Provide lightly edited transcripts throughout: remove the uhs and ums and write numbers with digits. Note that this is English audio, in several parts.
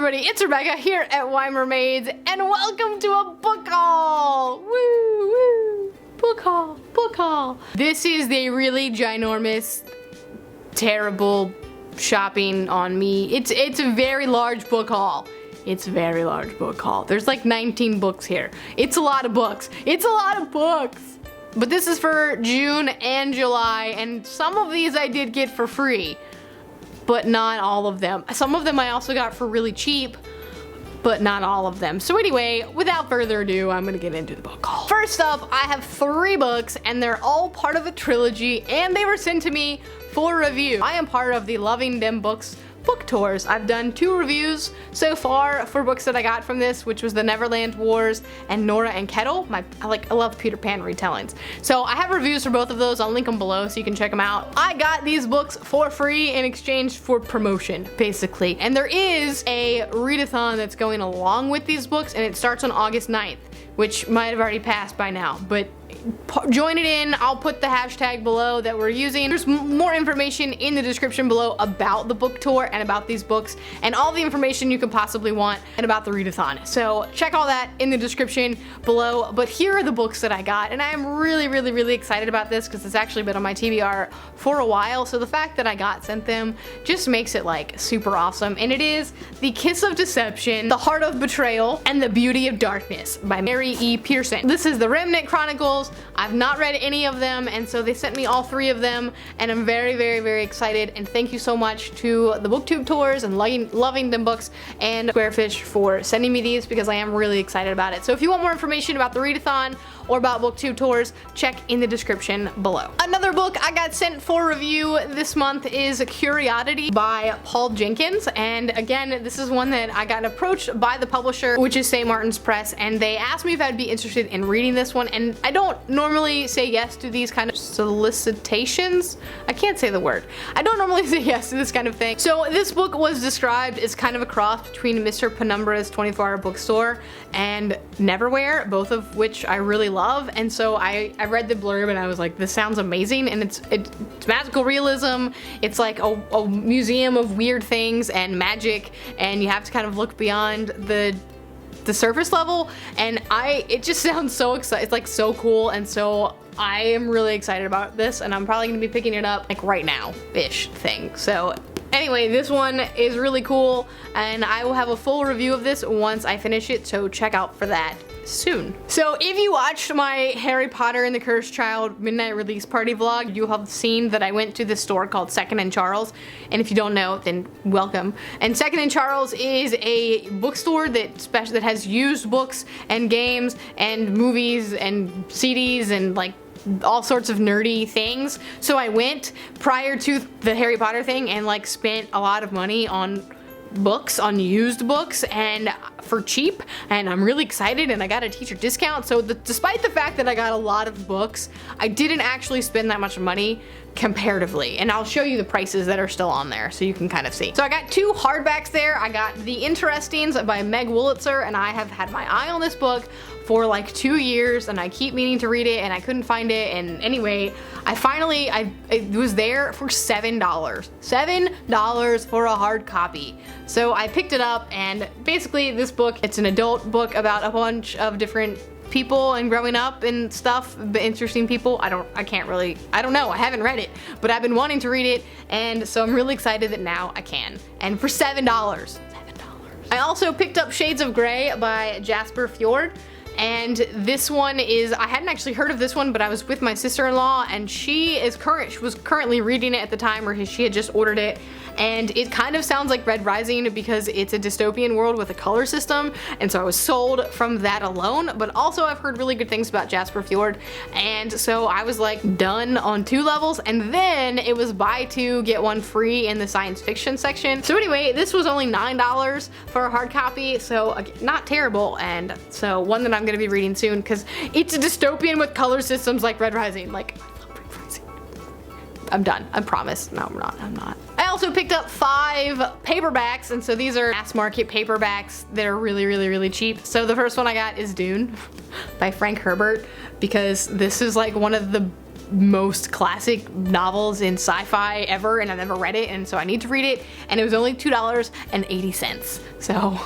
everybody, it's Rebecca here at Why Mermaids, and welcome to a book haul! Woo, woo! Book haul, book haul. This is the really ginormous, terrible shopping on me. It's a very large book haul. It's a very large book haul. There's like 19 books here. It's a lot of books. It's a lot of books! But this is for June and July, and some of these I did get for free. But not all of them. Some of them I also got for really cheap, but not all of them. So anyway, without further ado, I'm gonna get into the book haul. First up, I have 3 books, and they're all part of a trilogy, and they were sent to me for review. I am part of the Loving Them Books book tours. I've done 2 reviews so far for books that I got from this, which was The Neverland Wars and Nora and Kettle. I love Peter Pan retellings. So I have reviews for both of those. I'll link them below so you can check them out. I got these books for free in exchange for promotion, basically. And there is a readathon that's going along with these books, and it starts on August 9th, which might have already passed by now, but join it in. I'll put the hashtag below that we're using. There's more information in the description below about the book tour and about these books and all the information you could possibly want and about the readathon. So check all that in the description below. But here are the books that I got, and I am really excited about this because it's actually been on my TBR for a while. So the fact that I got sent them just makes it like super awesome. And it is The Kiss of Deception, The Heart of Betrayal, and The Beauty of Darkness by Mary E. Pearson. This is the Remnant Chronicles. I've not read any of them, and so they sent me all 3 of them, and I'm very excited. And thank you so much to the BookTube tours and Loving Them Books and Squarefish for sending me these, because I am really excited about it. So if you want more information about the readathon or about BookTube tours, check in the description below. Another book I got sent for review this month is Curioddity by Paul Jenkins, and again, this is one that I got approached by the publisher, which is St. Martin's Press, and they asked me if I'd be interested in reading this one, and I don't normally say yes to these kind of solicitations. I can't say the word. I don't normally say yes to this kind of thing. So this book was described as kind of a cross between Mr. Penumbra's 24-hour bookstore and Neverwhere, both of which I really love. And so I read the blurb and I was like, this sounds amazing. And it's magical realism. It's like a museum of weird things and magic, and you have to kind of look beyond the surface level, and it just sounds so exciting. It's like so cool, and so I am really excited about this, and I'm probably gonna be picking it up like right now-ish thing. So anyway, this one is really cool, and I will have a full review of this once I finish it, so check out for that soon. So if you watched my Harry Potter and the Cursed Child midnight release party vlog, you have seen that I went to this store called Second and Charles, and if you don't know, then welcome. And Second and Charles is a bookstore that has used books and games and movies and CDs and like all sorts of nerdy things. So I went prior to the Harry Potter thing and like spent a lot of money on books, on used books, and for cheap, and I'm really excited, and I got a teacher discount. So despite the fact that I got a lot of books, I didn't actually spend that much money comparatively, and I'll show you the prices that are still on there so you can kind of see. So I got 2 hardbacks there. I got The Interestings by Meg Wolitzer, and I have had my eye on this book for like 2 years, and I keep meaning to read it, and I couldn't find it. And anyway, it was there for $7. $7 for a hard copy. So I picked it up, and basically this book, it's an adult book about a bunch of different people and growing up and stuff, but interesting people. I don't know, I haven't read it, but I've been wanting to read it, and so I'm really excited that now I can. And for $7. I also picked up Shades of Grey by Jasper Fforde. And this one is, I hadn't actually heard of this one, but I was with my sister-in-law, and she was currently reading it at the time, or she had just ordered it, and it kind of sounds like Red Rising because it's a dystopian world with a color system, and so I was sold from that alone. But also I've heard really good things about Jasper Fforde, and so I was like done on 2 levels, and then it was buy 2 get 1 free in the science fiction section. So anyway, this was only $9 for a hard copy, so not terrible, and so one that I'm gonna be reading soon because it's a dystopian with color systems like Red Rising. Like, I love Red Rising. I'm done. I promise. No, I'm not. I also picked up 5 paperbacks, and so these are mass market paperbacks. They're really cheap. So the first one I got is Dune by Frank Herbert, because this is like one of the most classic novels in sci-fi ever, and I've never read it, and so I need to read it, and it was only $2.80. So,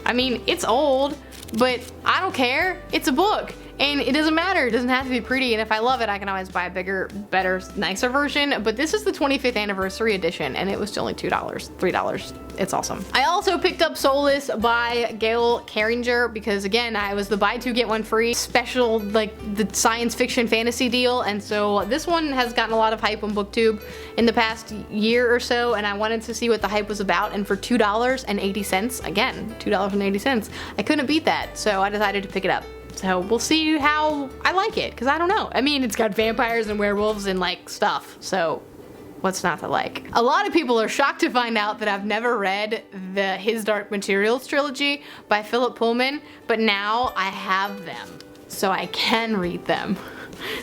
I mean, it's old, but I don't care. It's a book. And it doesn't matter, it doesn't have to be pretty, and if I love it, I can always buy a bigger, better, nicer version, but this is the 25th anniversary edition, and it was still only $2, $3. It's awesome. I also picked up Soulless by Gail Carringer, because again, I was the buy two get one free special, like the science fiction fantasy deal, and so this one has gotten a lot of hype on BookTube in the past year or so, and I wanted to see what the hype was about, and for $2.80, again, $2.80, I couldn't beat that, so I decided to pick it up. So we'll see how I like it, because I don't know. I mean, it's got vampires and werewolves and like stuff, so what's not to like? A lot of people are shocked to find out that I've never read the His Dark Materials trilogy by Philip Pullman, but now I have them, so I can read them.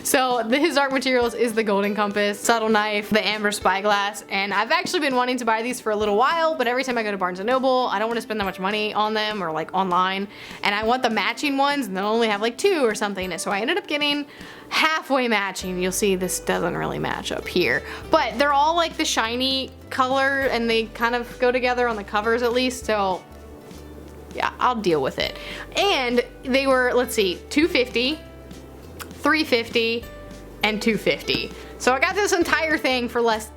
So the His Dark Materials is the Golden Compass, Subtle Knife, the Amber Spyglass, and I've actually been wanting to buy these for a little while, but every time I go to Barnes & Noble, I don't want to spend that much money on them or like online, and I want the matching ones, and they'll only have like 2 or something, so I ended up getting halfway matching. You'll see this doesn't really match up here, but they're all like the shiny color, and they kind of go together on the covers at least, so yeah, I'll deal with it. And they were, let's see, $2.50, $3.50, and $2.50. So I got this entire thing for less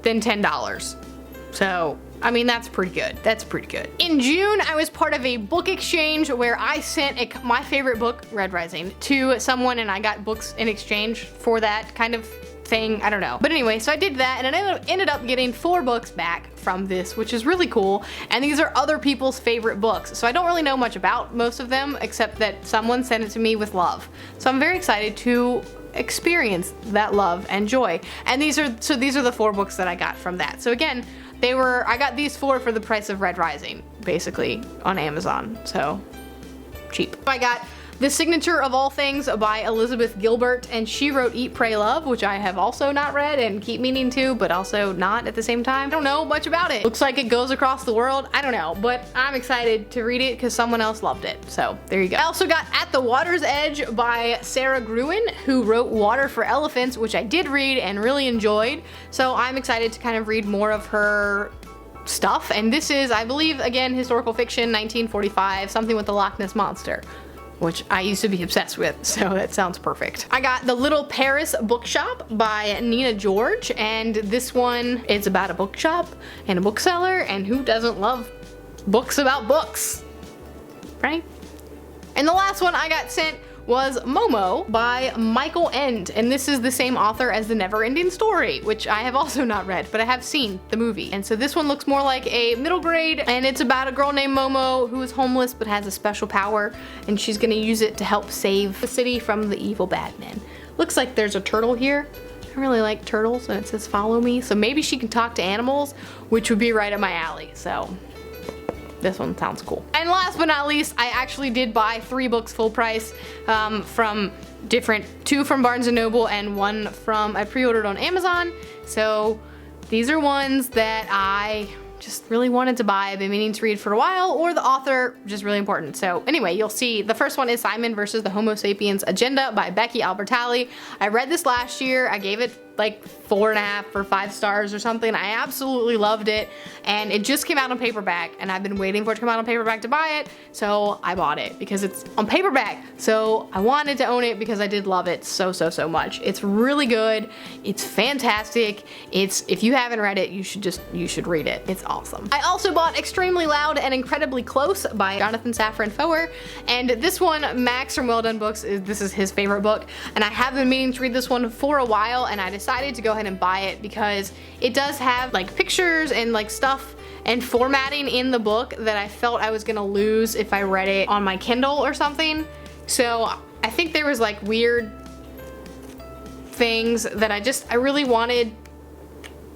than $10. So, I mean, that's pretty good. That's pretty good. In June, I was part of a book exchange where I sent my favorite book, Red Rising, to someone, and I got books in exchange for that kind of thing. I don't know. But anyway, so I did that, and I ended up getting 4 books back from this, which is really cool. And these are other people's favorite books. So I don't really know much about most of them, except that someone sent it to me with love. So I'm very excited to experience that love and joy. And these are the 4 books that I got from that. So again, I got these 4 for the price of Red Rising, basically, on Amazon. So cheap. I got The Signature of All Things by Elizabeth Gilbert, and she wrote Eat, Pray, Love, which I have also not read and keep meaning to, but also not at the same time. I don't know much about it. Looks like it goes across the world. I don't know, but I'm excited to read it because someone else loved it. So there you go. I also got At the Water's Edge by Sara Gruen, who wrote Water for Elephants, which I did read and really enjoyed. So I'm excited to kind of read more of her stuff. And this is, I believe, again, historical fiction, 1945, something with the Loch Ness Monster, which I used to be obsessed with, so that sounds perfect. I got The Little Paris Bookshop by Nina George, and this one is about a bookshop and a bookseller, and who doesn't love books about books, right? And the last one I got sent was Momo by Michael Ende, and this is the same author as The Never-Ending Story, which I have also not read, but I have seen the movie. And so this one looks more like a middle grade, and it's about a girl named Momo who is homeless but has a special power, and she's gonna use it to help save the city from the evil bad men. Looks like there's a turtle here. I really like turtles, and it says follow me, so maybe she can talk to animals, which would be right up my alley, so this one sounds cool. And last but not least, I actually did buy 3 books full price from 2 from Barnes & Noble and 1 from, I pre-ordered on Amazon. So these are ones that I just really wanted to buy. I've been meaning to read for a while, or the author, which is really important. So anyway, you'll see the first one is Simon versus the Homo Sapiens Agenda by Becky Albertalli. I read this last year. I gave it like 4.5 or 5 stars or something. I absolutely loved it, and it just came out on paperback, and I've been waiting for it to come out on paperback to buy it, so I bought it because it's on paperback. So I wanted to own it because I did love it so much. It's really good. It's fantastic. If you haven't read it, you should read it. It's awesome. I also bought Extremely Loud and Incredibly Close by Jonathan Safran Foer, and this one, Max from Well Done Books, this is his favorite book, and I have been meaning to read this one for a while, and I decided to go ahead and buy it because it does have like pictures and like stuff and formatting in the book that I felt I was gonna lose if I read it on my Kindle or something. So I think there was like weird things that I really wanted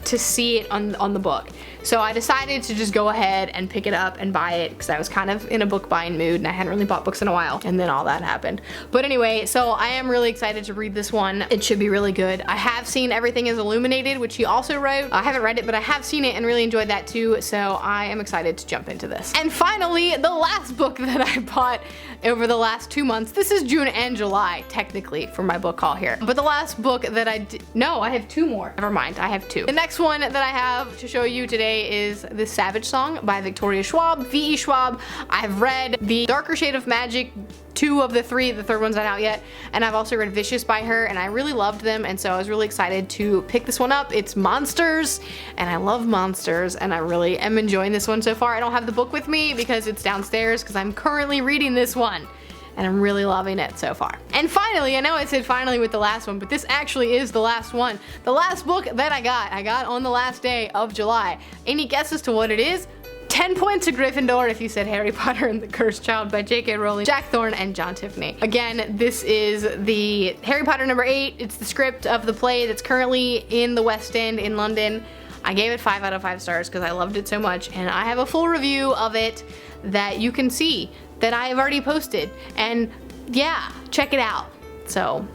to see it on the book. So I decided to just go ahead and pick it up and buy it because I was kind of in a book buying mood and I hadn't really bought books in a while, and then all that happened. But anyway, so I am really excited to read this one. It should be really good. I have seen Everything is Illuminated, which he also wrote. I haven't read it, but I have seen it and really enjoyed that too, so I am excited to jump into this. And finally, the last book that I bought over the last 2 months. This is June and July, technically, for my book haul here. But the last book that no, I have 2 more. Never mind, I have 2. The next one that I have to show you today is The Savage Song by Victoria Schwab, V.E. Schwab. I've read The Darker Shade of Magic, 2 of the 3, the 3rd one's not out yet, and I've also read Vicious by her, and I really loved them, and so I was really excited to pick this one up. It's monsters, and I love monsters, and I really am enjoying this one so far. I don't have the book with me because it's downstairs because I'm currently reading this one, and I'm really loving it so far. And finally, I know I said finally with the last one, but this actually is the last one. The last book that I got on the last day of July. Any guesses to what it is? 10 points to Gryffindor if you said Harry Potter and the Cursed Child by J.K. Rowling, Jack Thorne, and John Tiffany. Again, this is the Harry Potter number 8. It's the script of the play that's currently in the West End in London. I gave it 5 out of 5 stars because I loved it so much, and I have a full review of it that you can see that I have already posted. And yeah, check it out. So,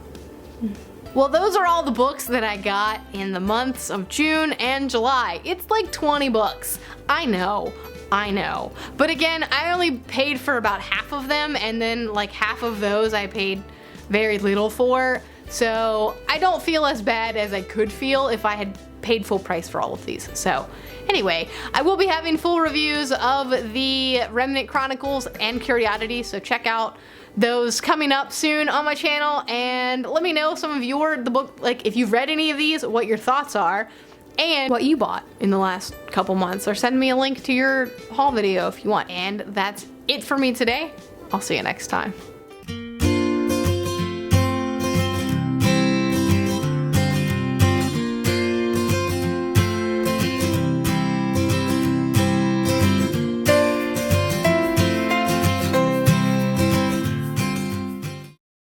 well, those are all the books that I got in the months of June and July. It's like 20 books. I know. But again, I only paid for about half of them, and then like half of those I paid very little for. So I don't feel as bad as I could feel if I had paid full price for all of these. So anyway, I will be having full reviews of the Remnant Chronicles and Curioddity, so check out those coming up soon on my channel, and let me know some of the book, like if you've read any of these, what your thoughts are, and what you bought in the last couple months, or send me a link to your haul video if you want. And that's it for me today. I'll see you next time.